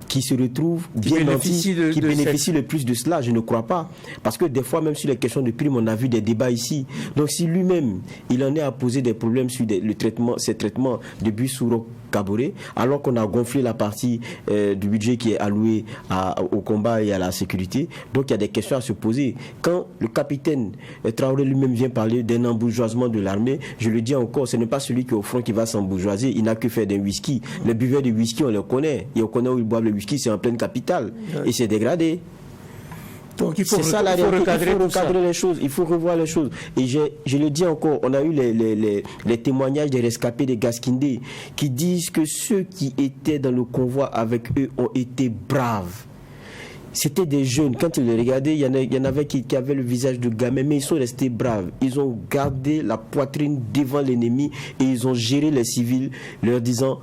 qui se retrouve bien nanti, qui bénéficie le plus de cela, je ne crois pas. Parce que des fois, même sur les questions de primes, on a vu des débats ici. Donc si lui-même, il en est à poser des problèmes sur ces traitements de bus sous Kaboré, alors qu'on a gonflé la partie du budget qui est alloué au combat et à la sécurité, donc il y a des questions à se poser. Quand le capitaine Traoré lui-même vient parler d'un embourgeoisement de l'armée, je le dis encore, ce n'est pas celui qui est au front qui va s'embourgeoiser, il n'a que faire d'un whisky. Les buveurs de whisky, on les connaît, et on connaît où ils boivent le whisky, c'est en pleine capitale, et c'est dégradé. Donc il faut recadrer les choses, il faut revoir les choses. Et je le dis encore, on a eu les témoignages des rescapés de Gaskindé qui disent que ceux qui étaient dans le convoi avec eux ont été braves. C'était des jeunes, quand ils les regardaient, il y en avait qui avaient le visage de gamin, mais ils sont restés braves. Ils ont gardé la poitrine devant l'ennemi et ils ont géré les civils, leur disant...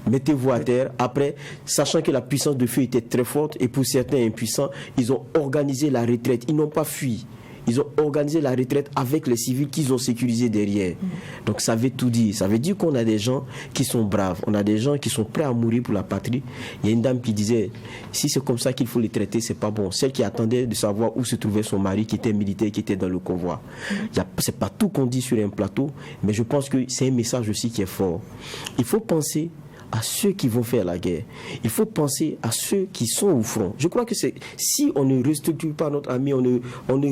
mettez-vous à terre. Après, sachant que la puissance de feu était très forte et pour certains impuissants, ils ont organisé la retraite. Ils n'ont pas fui. Ils ont organisé la retraite avec les civils qu'ils ont sécurisés derrière. Donc ça veut tout dire. Ça veut dire qu'on a des gens qui sont braves. On a des gens qui sont prêts à mourir pour la patrie. Il y a une dame qui disait, si c'est comme ça qu'il faut les traiter, c'est pas bon. Celle qui attendait de savoir où se trouvait son mari, qui était militaire, qui était dans le convoi. C'est pas tout qu'on dit sur un plateau, mais je pense que c'est un message aussi qui est fort. Il faut penser à ceux qui vont faire la guerre. Il faut penser à ceux qui sont au front. Je crois que si on ne restructure pas notre armée, on ne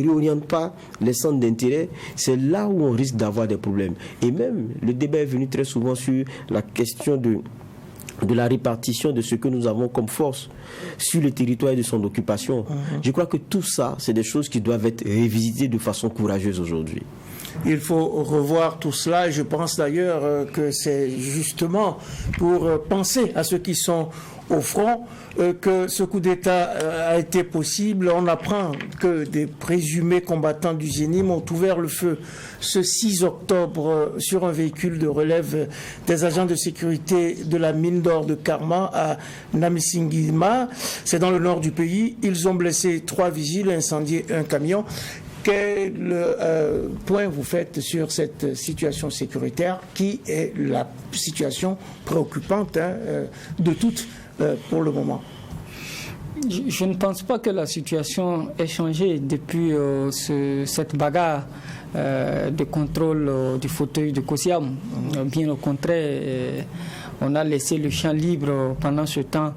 réoriente pas les centres d'intérêt, c'est là où on risque d'avoir des problèmes. Et même, le débat est venu très souvent sur la question de la répartition de ce que nous avons comme force sur le territoire de son occupation. Je crois que tout ça, c'est des choses qui doivent être révisitées de façon courageuse aujourd'hui. Il faut revoir tout cela et je pense d'ailleurs que c'est justement pour penser à ceux qui sont au front que ce coup d'État a été possible. On apprend que des présumés combattants du Zénime ont ouvert le feu ce 6 octobre sur un véhicule de relève des agents de sécurité de la mine d'or de Karma à Namisingima. C'est dans le nord du pays. Ils ont blessé 3 vigiles et incendié un camion. Quel point vous faites sur cette situation sécuritaire qui est la situation préoccupante de toutes pour le moment? Je ne pense pas que la situation ait changé depuis cette bagarre de contrôle du fauteuil de Kosiam. Bien au contraire, on a laissé le champ libre pendant ce temps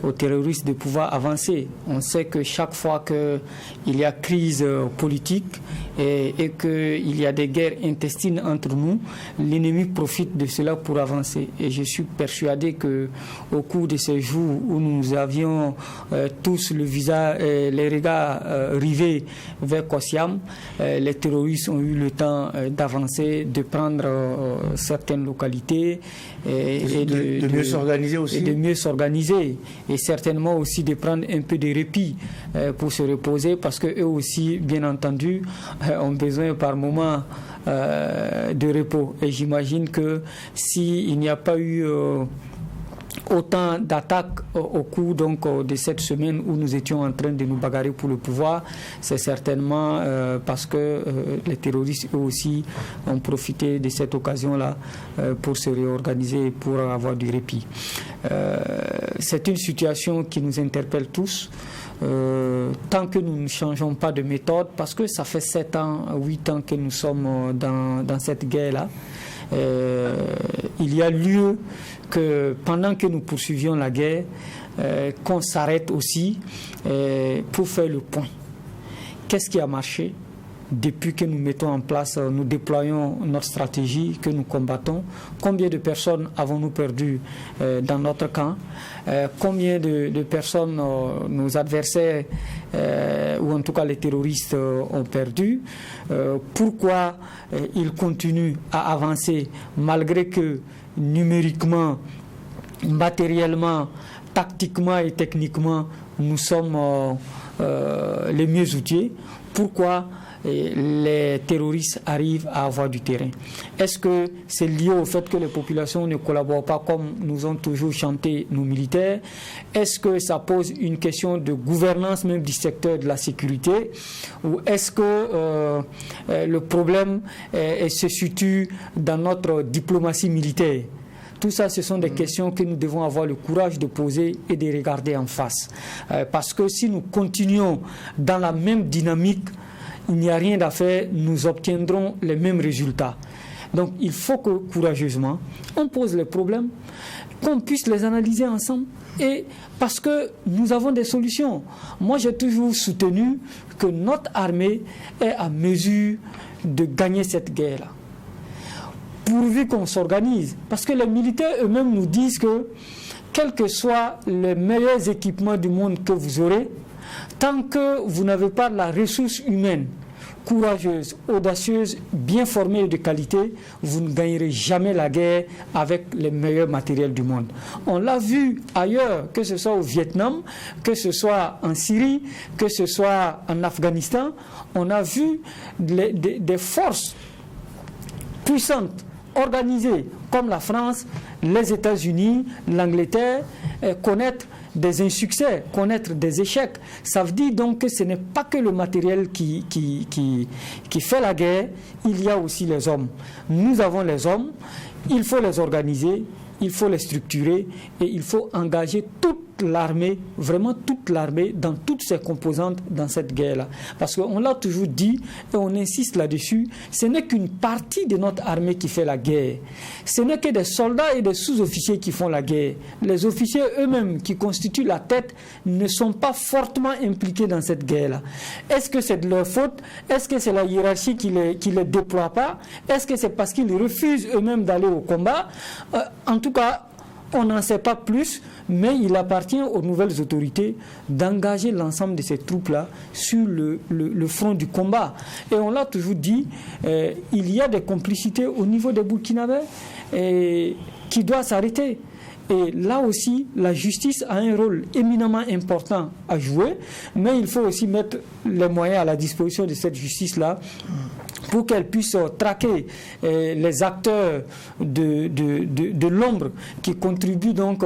aux terroristes de pouvoir avancer. On sait que chaque fois qu'il y a crise politique et qu'il y a des guerres intestines entre nous, l'ennemi profite de cela pour avancer. Et je suis persuadé qu'au cours de ces jours où nous avions tous le visage, les regards rivés vers Kosiam, les terroristes ont eu le temps d'avancer, de prendre certaines localités et de mieux s'organiser aussi. Et de mieux s'organiser. Et certainement aussi de prendre un peu de répit pour se reposer, parce qu'eux aussi, bien entendu, ont besoin par moment de repos. Et j'imagine que s'il n'y a pas eu autant d'attaques au cours de cette semaine où nous étions en train de nous bagarrer pour le pouvoir, c'est certainement parce que les terroristes eux aussi ont profité de cette occasion-là pour se réorganiser et pour avoir du répit. C'est une situation qui nous interpelle tous. Tant que nous ne changeons pas de méthode, parce que ça fait 7 ans, 8 ans que nous sommes dans cette guerre-là, il y a lieu que pendant que nous poursuivions la guerre, qu'on s'arrête aussi pour faire le point. Qu'est-ce qui a marché depuis que nous mettons en place, nous déployons notre stratégie, que nous combattons? Combien de personnes avons-nous perdu dans notre camp? Combien de personnes nos adversaires, ou en tout cas les terroristes, ont perdu? Pourquoi ils continuent à avancer malgré que numériquement, matériellement, tactiquement et techniquement, nous sommes les mieux outillés? Pourquoi les terroristes arrivent à avoir du terrain? Est-ce que c'est lié au fait que les populations ne collaborent pas comme nous ont toujours chanté nos militaires? Est-ce que ça pose une question de gouvernance même du secteur de la sécurité? Ou est-ce que le problème se situe dans notre diplomatie militaire? Tout ça, ce sont des questions que nous devons avoir le courage de poser et de regarder en face. Parce que si nous continuons dans la même dynamique, il n'y a rien à faire, nous obtiendrons les mêmes résultats. Donc il faut que courageusement, on pose les problèmes, qu'on puisse les analyser ensemble, et parce que nous avons des solutions. Moi, j'ai toujours soutenu que notre armée est à mesure de gagner cette guerre-là, pourvu qu'on s'organise. Parce que les militaires eux-mêmes nous disent que, quels que soient les meilleurs équipements du monde que vous aurez, tant que vous n'avez pas la ressource humaine courageuse, audacieuse, bien formée et de qualité, vous ne gagnerez jamais la guerre avec les meilleurs matériels du monde. On l'a vu ailleurs, que ce soit au Vietnam, que ce soit en Syrie, que ce soit en Afghanistan. On a vu des forces puissantes, organisées, comme la France, les États-Unis, l'Angleterre, connaître des insuccès, connaître des échecs. Ça veut dire donc que ce n'est pas que le matériel qui fait la guerre, il y a aussi les hommes. Nous avons les hommes, il faut les organiser, il faut les structurer et il faut engager toute l'armée, vraiment toute l'armée, dans toutes ses composantes dans cette guerre-là. Parce qu'on l'a toujours dit et on insiste là-dessus, ce n'est qu'une partie de notre armée qui fait la guerre. Ce n'est que des soldats et des sous-officiers qui font la guerre. Les officiers eux-mêmes qui constituent la tête ne sont pas fortement impliqués dans cette guerre-là. Est-ce que c'est de leur faute? Est-ce que c'est la hiérarchie qui les déploie pas? Est-ce que c'est parce qu'ils refusent eux-mêmes d'aller au combat? En tout cas, on n'en sait pas plus, mais il appartient aux nouvelles autorités d'engager l'ensemble de ces troupes-là sur le front du combat. Et on l'a toujours dit, il y a des complicités au niveau des Burkinabés qui doivent s'arrêter. Et là aussi, la justice a un rôle éminemment important à jouer, mais il faut aussi mettre les moyens à la disposition de cette justice-là pour qu'elle puisse traquer les acteurs de l'ombre qui contribuent donc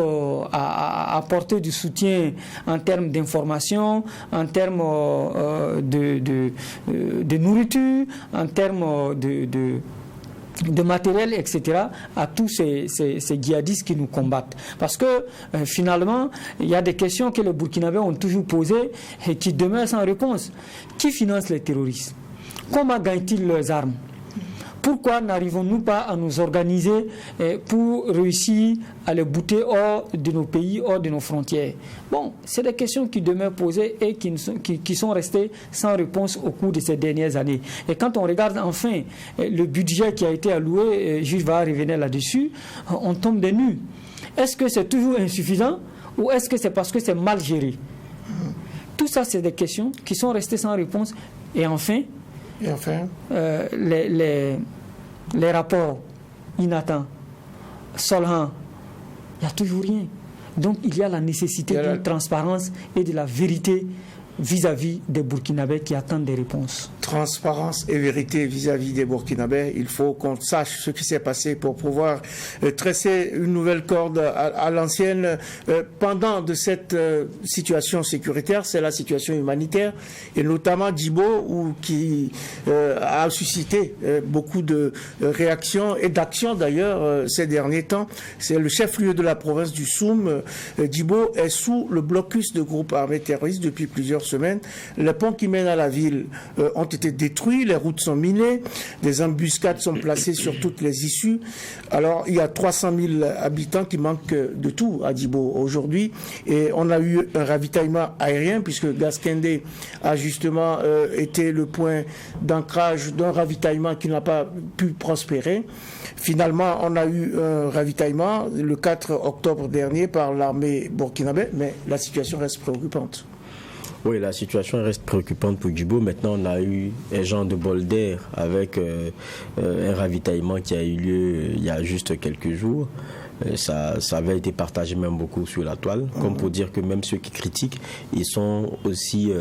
à apporter du soutien en termes d'information, en termes de nourriture, en termes de matériel, etc., à tous ces djihadistes qui nous combattent. Parce que finalement, il y a des questions que les Burkinabés ont toujours posées et qui demeurent sans réponse. Qui finance les terroristes? Comment gagnent-ils leurs armes? Pourquoi n'arrivons-nous pas à nous organiser pour réussir à les bouter hors de nos pays, hors de nos frontières? Bon, c'est des questions qui demeurent posées et qui sont restées sans réponse au cours de ces dernières années. Et quand on regarde enfin le budget qui a été alloué, Jules va revenir là-dessus, on tombe des nues. Est-ce que c'est toujours insuffisant ou est-ce que c'est parce que c'est mal géré? Tout ça, c'est des questions qui sont restées sans réponse. Et enfin, les rapports Inatan, Solhan, il n'y a toujours rien. Donc il y a la nécessité d'une transparence et de la vérité vis-à-vis des Burkinabés qui attendent des réponses. Transparence et vérité vis-à-vis des Burkinabés. Il faut qu'on sache ce qui s'est passé pour pouvoir tresser une nouvelle corde à l'ancienne. Pendant de cette situation sécuritaire, c'est la situation humanitaire, et notamment Djibo, qui a suscité beaucoup de réactions et d'actions d'ailleurs ces derniers temps. C'est le chef-lieu de la province du Soum. Djibo est sous le blocus de groupes armés terroristes depuis plusieurs semaines. Les ponts qui mènent à la ville ont été détruits, les routes sont minées, des embuscades sont placées sur toutes les issues. Alors il y a 300 000 habitants qui manquent de tout à Djibo aujourd'hui, et on a eu un ravitaillement aérien puisque Gaskende a justement été le point d'ancrage d'un ravitaillement qui n'a pas pu prospérer. Finalement, on a eu un ravitaillement le 4 octobre dernier par l'armée burkinabé, mais la situation reste préoccupante. Oui, la situation reste préoccupante pour Djibo. Maintenant, on a eu un genre de bol d'air avec un ravitaillement qui a eu lieu il y a juste quelques jours. Ça avait été partagé même beaucoup sur la toile, comme pour dire que même ceux qui critiquent, ils sont aussi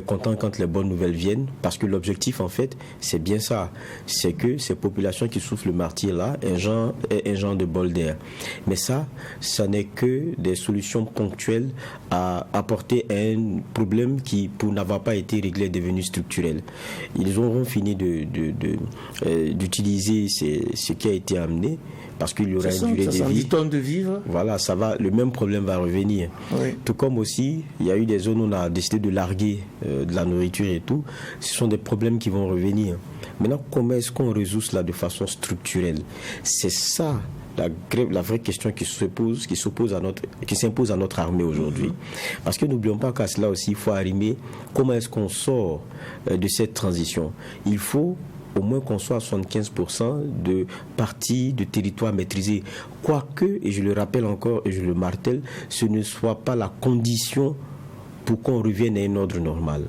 contents quand les bonnes nouvelles viennent, parce que l'objectif en fait, c'est bien ça, c'est que ces populations qui souffrent le martyr là, un genre de bol d'air. Mais ça n'est que des solutions ponctuelles à apporter à un problème qui, pour n'avoir pas été réglé, est devenu structurel. Ils auront fini d'utiliser ce qui a été amené, parce qu'il y aura une durée de vie. Tonnes de vivres. Voilà, ça va, le même problème va revenir. Oui. Tout comme aussi, il y a eu des zones où on a décidé de larguer de la nourriture et tout. Ce sont des problèmes qui vont revenir. Maintenant, comment est-ce qu'on résout cela de façon structurelle? C'est ça la vraie question qui s'impose à notre armée aujourd'hui. Parce que n'oublions pas qu'à cela aussi, il faut arrimer comment est-ce qu'on sort de cette transition. Il faut au moins qu'on soit à 75% de parties de territoire maîtrisées. Quoique, et je le rappelle encore et je le martèle, ce ne soit pas la condition pour qu'on revienne à un ordre normal.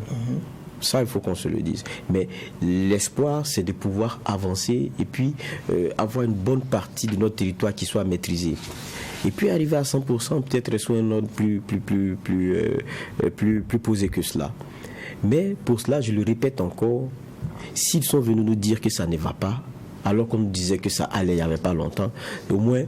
Ça, il faut qu'on se le dise. Mais l'espoir, c'est de pouvoir avancer et puis avoir une bonne partie de notre territoire qui soit maîtrisée. Et puis arriver à 100%, peut-être sous un ordre plus posé que cela. Mais pour cela, je le répète encore, s'ils sont venus nous dire que ça ne va pas, alors qu'on nous disait que ça allait il n'y avait pas longtemps, au moins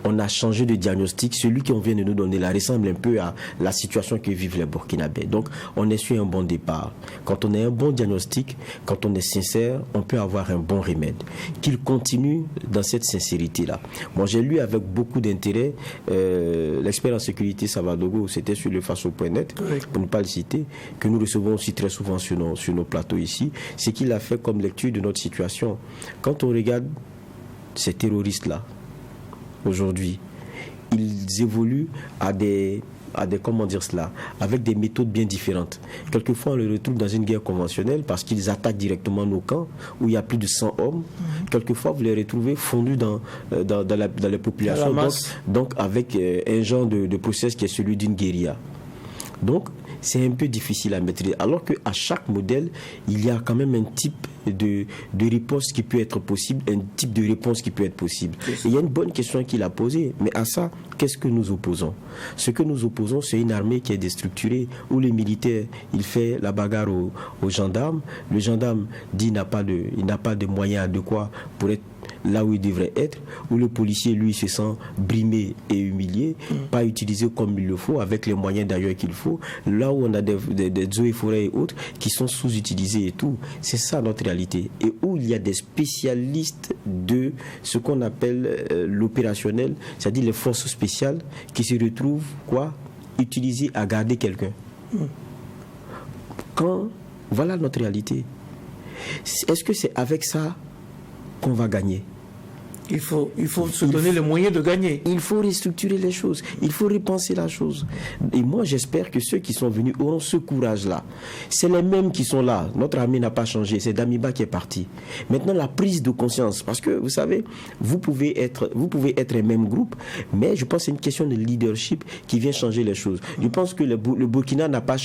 on a changé de diagnostic. Celui qu'on vient de nous donner là ressemble un peu à la situation que vivent les Burkinabés. Donc on est sur un bon départ. Quand on a un bon diagnostic, quand on est sincère, on peut avoir un bon remède. Qu'il continue dans cette sincérité-là. Moi j'ai lu avec beaucoup d'intérêt l'expert en sécurité Savadogo, c'était sur le Faso.net, pour ne pas le citer, que nous recevons aussi très souvent sur nos plateaux ici. C'est qu'il a fait comme lecture de notre situation. Quand on regarde ces terroristes-là, aujourd'hui, ils évoluent avec des méthodes bien différentes. Quelquefois, on les retrouve dans une guerre conventionnelle parce qu'ils attaquent directement nos camps où il y a plus de 100 hommes. Quelquefois, vous les retrouvez fondus dans les populations, donc avec un genre de process qui est celui d'une guérilla. Donc, c'est un peu difficile à maîtriser. Alors qu'à chaque modèle, il y a quand même un type de réponse qui peut être possible, un type de réponse qui peut être possible. Et il y a une bonne question qu'il a posée. Mais à ça, qu'est-ce que nous opposons? Ce que nous opposons, c'est une armée qui est déstructurée, où le militaire, il fait la bagarre aux gendarmes. Le gendarme dit qu'il n'a pas de moyens adéquats pour être là où il devrait être, où le policier, lui, se sent brimé et humilié, pas utilisé comme il le faut, avec les moyens d'ailleurs qu'il faut, là où on a des eaux et forêts et autres qui sont sous-utilisés et tout. C'est ça notre réalité. Et où il y a des spécialistes de ce qu'on appelle l'opérationnel, c'est-à-dire les forces spéciales qui se retrouvent, utilisées à garder quelqu'un. Voilà notre réalité. Est-ce que c'est avec ça qu'on va gagner? Il faut se donner les moyens de gagner. Il faut restructurer les choses. Il faut repenser la chose. Et moi, j'espère que ceux qui sont venus auront ce courage-là. C'est les mêmes qui sont là. Notre armée n'a pas changé. C'est Damiba qui est parti. Maintenant, la prise de conscience. Parce que, vous savez, vous pouvez être un même groupe, mais je pense que c'est une question de leadership qui vient changer les choses. Je pense que le Burkina n'a pas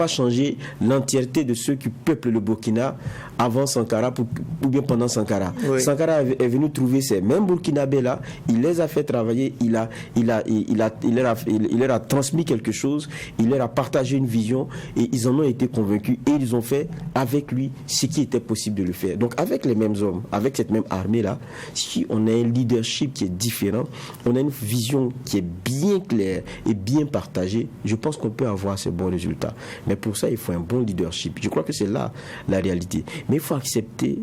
changé l'entièreté de ceux qui peuplent le Burkina avant Sankara ou bien pendant Sankara. Oui. Sankara est venu trouver ces mêmes Burkinabés là, il les a fait travailler, il leur a transmis quelque chose, il leur a partagé une vision et ils en ont été convaincus et ils ont fait avec lui ce qui était possible de le faire. Donc avec les mêmes hommes, avec cette même armée là, si on a un leadership qui est différent, on a une vision qui est bien claire et bien partagée, je pense qu'on peut avoir ces bons résultats. Mais pour ça, il faut un bon leadership. Je crois que c'est là la réalité. Mais il faut accepter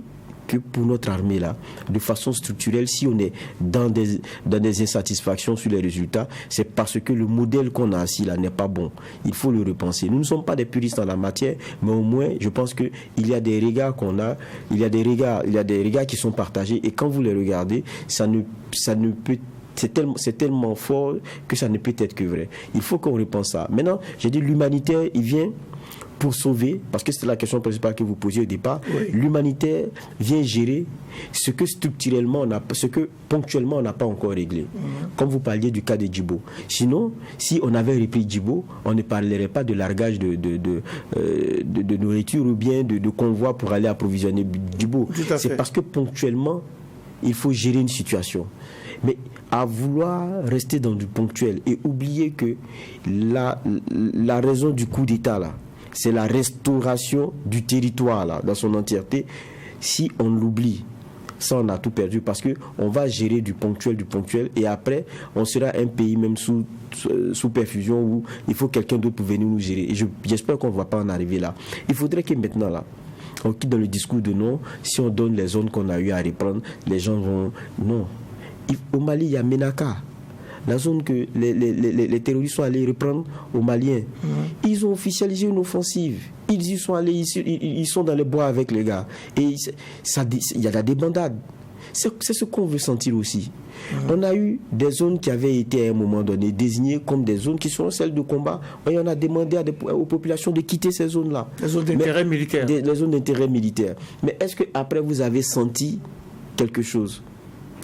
que pour notre armée là, de façon structurelle, si on est dans des insatisfactions sur les résultats, c'est parce que le modèle qu'on a assis là n'est pas bon. Il faut le repenser. Nous ne sommes pas des puristes en la matière, mais au moins, je pense que il y a des regards qu'on a, il y a des regards qui sont partagés, et quand vous les regardez, ça ne peut. C'est tellement fort que ça ne peut être que vrai. Il faut qu'on repense ça. Maintenant, j'ai dit l'humanitaire, il vient pour sauver, parce que c'était la question principale que vous posiez au départ. Oui. L'humanitaire vient gérer ce que structurellement, ce que ponctuellement on n'a pas encore réglé. Comme vous parliez du cas de Djibo. Sinon, si on avait repris Djibo, on ne parlerait pas de largage de nourriture ou bien de convois pour aller approvisionner Djibo. C'est parce que ponctuellement, il faut gérer une situation. Mais à vouloir rester dans du ponctuel et oublier que la raison du coup d'État là, c'est la restauration du territoire là, dans son entièreté. Si on l'oublie, ça on a tout perdu, parce qu'on va gérer du ponctuel et après on sera un pays même sous perfusion où il faut quelqu'un d'autre pour venir nous gérer. Et j'espère qu'on ne va pas en arriver là. Il faudrait que maintenant là, on quitte dans le discours de non, si on donne les zones qu'on a eu à reprendre, les gens vont... Non. Au Mali, il y a Ménaka, la zone que les terroristes sont allés reprendre aux Maliens. Ils ont officialisé une offensive. Ils y sont allés, ils sont dans les bois avec les gars. Et il y a la débandade. C'est ce qu'on veut sentir aussi. On a eu des zones qui avaient été à un moment donné désignées comme des zones qui seront celles de combat. Et on a demandé aux populations de quitter ces zones-là. Les zones d'intérêt militaire. Les zones d'intérêt militaire. Mais est-ce qu'après vous avez senti quelque chose?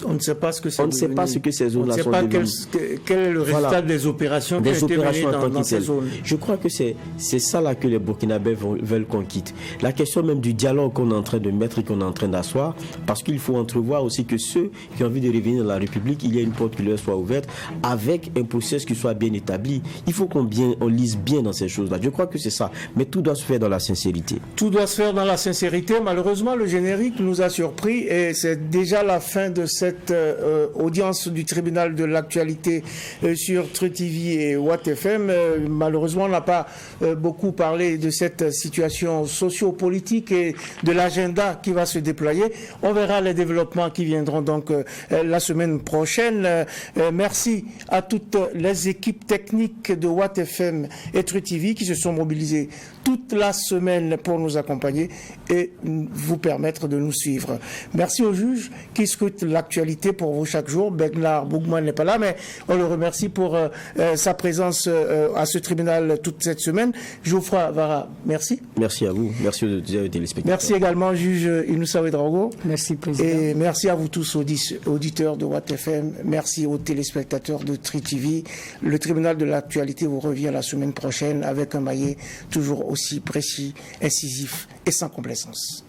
On ne sait pas ce que c'est. On ne sait pas ce que ces zones-là sont devenues. On ne sait pas quel est le résultat des opérations qui ont été menées dans ces zones. Je crois que c'est ça là que les Burkinabés veulent qu'on quitte. La question même du dialogue qu'on est en train de mettre et qu'on est en train d'asseoir, parce qu'il faut entrevoir aussi que ceux qui ont envie de revenir dans la République, il y a une porte qui leur soit ouverte avec un processus qui soit bien établi. Il faut qu'on lise bien dans ces choses-là. Je crois que c'est ça. Mais tout doit se faire dans la sincérité. Tout doit se faire dans la sincérité. Malheureusement, le générique nous a surpris et c'est déjà la fin de cette audience du tribunal de l'actualité sur Tru TV et Watt FM. Malheureusement, on n'a pas beaucoup parlé de cette situation socio-politique et de l'agenda qui va se déployer. On verra les développements qui viendront donc la semaine prochaine. Merci à toutes les équipes techniques de Watt FM et Tru TV qui se sont mobilisées toute la semaine pour nous accompagner et vous permettre de nous suivre. Merci au juge qui scrute l'actualité pour vous chaque jour. Bernard Bougman n'est pas là, mais on le remercie pour sa présence à ce tribunal toute cette semaine. Geoffroy Vara, merci. Merci à vous. Merci aux téléspectateurs. Merci également, juge Inoussa Ouedraogo. Merci, président. Et merci à vous tous, auditeurs de Watt FM. Merci aux téléspectateurs de Tru TV. Le tribunal de l'actualité vous revient la semaine prochaine avec un maillet toujours aussi précis, incisif et sans complaisance.